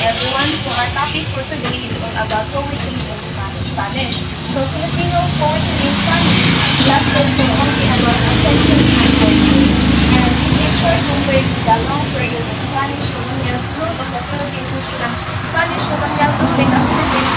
everyone. So our topic for today is all about poetry in Spanish. So Filipino poetry in Spanish lasted for only about a century and 40 years. And in short, compared to the long period of Spanish colonial rule of the Philippines, which in Spanish colonial rule in the Philippines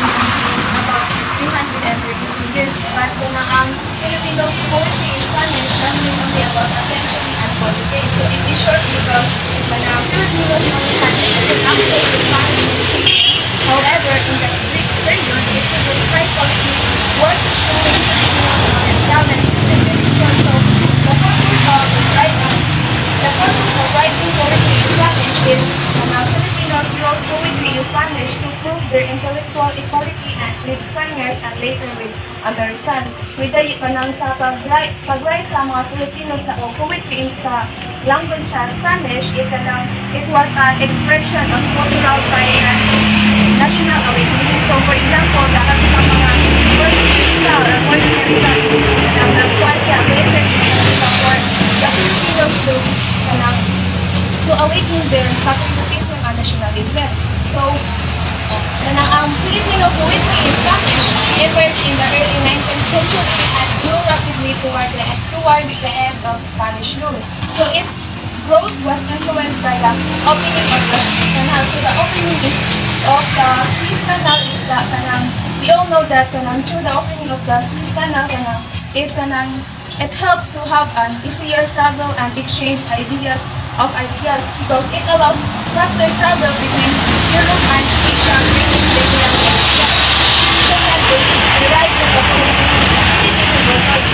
is about 330 years. But kung ang Filipino poetry in Spanish lasted only about a century and 40 days. So it is short because when Filipinos only had limited access to Spanish education. However, in the Greek period, it was high quality works showing Filipino talents in the literature. So the purpose of writing poetry in Spanish is Filipinos wrote poetry in Spanish to prove their intellectual equality and with Spaniards and later with Americans. With the sa pag-write sa mga Filipinos sa poetry sa language sa Spanish, it was an expression of cultural pride and national awakening. So for example, the kanilang mga works style or works style is nagkuhan siya message for the Filipinos to awaken their patriotism and nationalism. So ang Filipino poetry in Spanish emerged in the early 19th century and grew rapidly towards the end of Spanish rule. So its growth was influenced by the opening of the Suez Canal. So the opening of the Suez Canal is that we all know that through the opening of the Suez Canal, it helps to have an easier travel and exchange ideas because it allows faster travel between Europe and Asia, bringing the ideas. The rise of the Filipino world.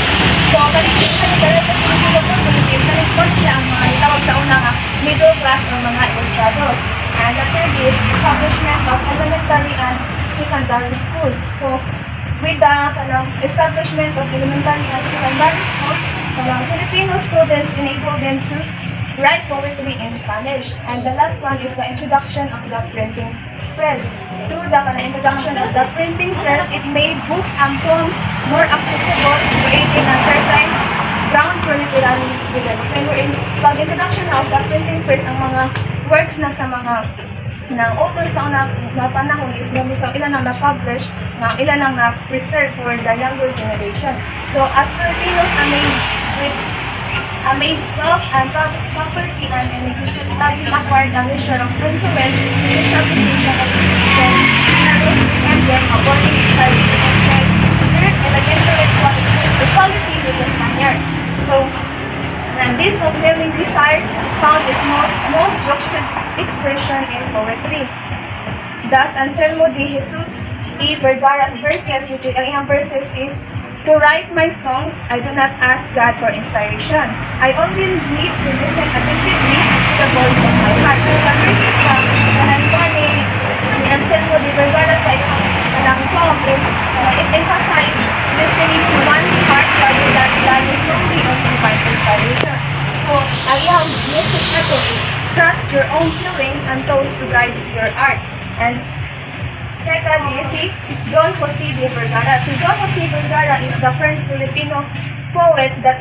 So, kalimutan ng rise of the Filipino world is na-report siya ang mga itawag sa unang middle class o mga ilustrados. And the third is establishment of elementary and secondary schools. So, with the establishment of elementary and secondary schools, Filipino students enable them to write poetry in Spanish. And the last one is the introduction of the printing press. Through the introduction of the printing press, it made books and poems more accessible, creating a fertile ground for literary development. Pag-introduction of the printing press, ang mga works na sa mga ng author sa unang panahon is ilan ang na-publish, ilan ang na-preserve for the younger generation. So, as Filipinos amazed wealth and property and immigration having acquired a measure of influence in the stabilization of the and then according to study and intellectual equality with the Spaniards. So, and this unfailing desire found its most juxtaposed expression in poetry. Thus, Anselmo de Jesus E. Vergara's verses, which ang iyang verses is, "To write my songs, I do not ask God for inspiration. I only need to listen attentively to the voice of my heart." So, the verses ni Anselmo de Vergara sa iyang poem is, it emphasizes listening to one's heart rather than relying solely on divine inspiration. So, ang iyang message na to is, trust your own feelings and those to guide your art. And second is si Don Jose de Vergara. Si Don Jose de Vergara is the first Filipino poet that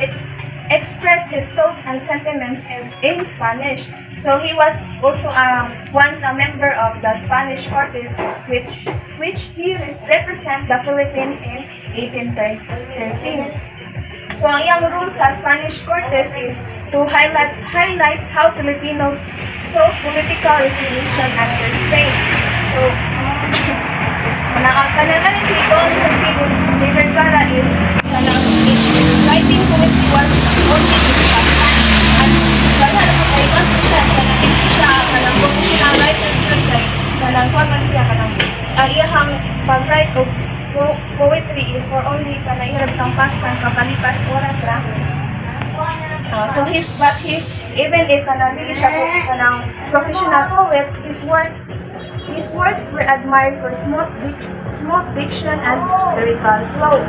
expressed his thoughts and sentiments in Spanish. So he was also once a member of the Spanish Quartet, which he represent the Philippines in 1813. So ang iyang rule sa Spanish Quartet is to highlight how Filipinos saw political recognition at their state. So, kanang si Don Jose de Vergara is writing poetry was only discussed and wala na magkaiban po siya hindi siya professional writer siya iyahang pag-write of poetry is for only ihirap kang pastan kapalipas oras ra. So even if hindi siya professional poet, his works were admired for smooth diction and lyrical flow.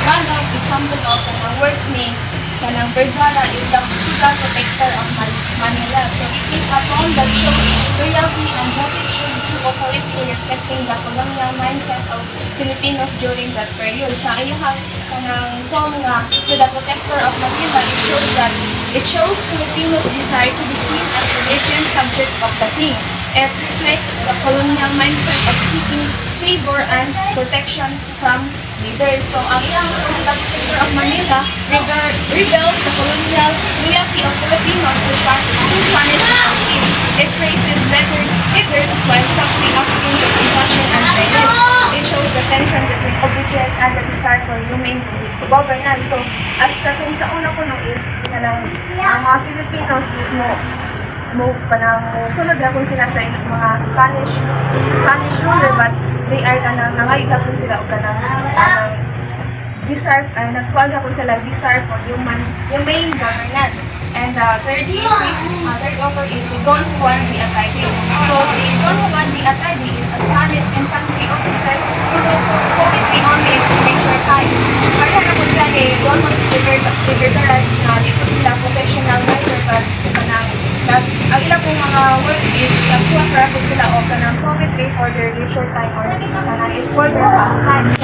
One of example of the works ni Vergara is the Physical Protector of Manila. So it is a poem that shows loyalty and gratitude to authority, reflecting the colonial mindset of Filipinos during that period. Sa iyang poem na To the Protector of Manila, it shows Filipinos' desire to be seen as the legit subject of the kings. It reflects the colonial mindset of seeking favor and protection from leaders. So, ang iyang picture of Manila reveals the colonial loyalty of Filipinos to Spanish authorities. It praises leaders while subtly asking for compassion and fairness. It shows the tension between obedience and the desire for humane governance. So, as kung sa una ko no is, ang mga Filipinos is sunod na kung sila sa mga Spanish ruler, but they are nangayon na kung sila o desire, nagkuhan na kung sila desire for humane governance. And third offer is si Don Juan de Atayde. So si Don Juan de Atayde is a Spanish infantry officer who wrote poetry only in his leisure time. Kaya na po siya ni Don was libertarian na dito sila professional writer, but ang ilang pong mga works is nagsuwatra po sila o kanang poetry for their leisure time or for their pastime. So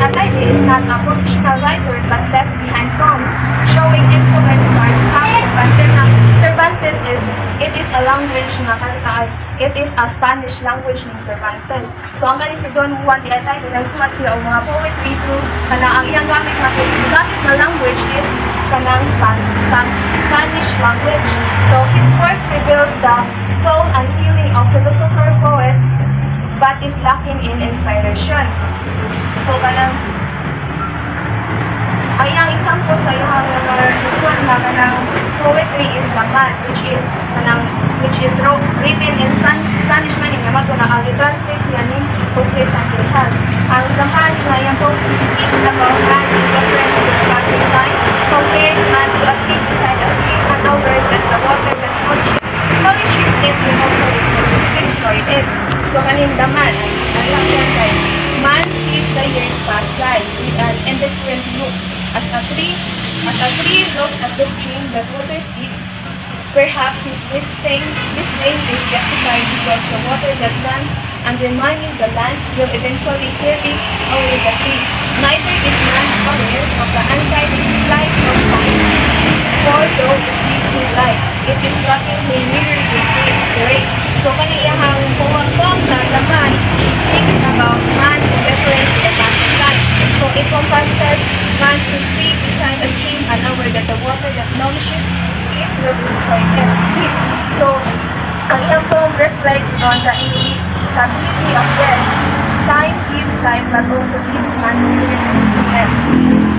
Atayde is not a professional writer but left behind poems showing influence by Cervantes. Cervantes is a language na it is a Spanish language ng Cervantes. So ang kani si Don Juan de Atayde nagsulat siya og mga poetry through ang iyang gamit na language is kanang Spanish language. So his work reveals the soul and feeling of philosopher poet but is lacking in inspiration. So kanang ang iyang example sa iyang isulat na kanang poetry is Laman, which is written in Spanish man yung naman na translate siya ni Jose Santiago. Ang Laman na iyang poetry speaks about man in reference to the passing time, compares man to a pig beside a stream and over that the water that nourishes it will also destroy it. So kaning Laman, ang iyang yan kay man sees the years pass by with an indifferent look. As a tree looks at the stream that waters it, perhaps his disdain is justified because the water that runs undermining the land will eventually carry away the tree. Neither is man aware of the unguided flight of time, for though it gives him life, it is rotting may mirror his prey. So kaniyang poem na Laman speaks about man's indifference to the passing life. So it encompasses man to tree beside a stream unaware that the water that nourishes it will destroy it. So ang iyang poem reflects on the inevitability of death. Time gives life but also leads man to his end.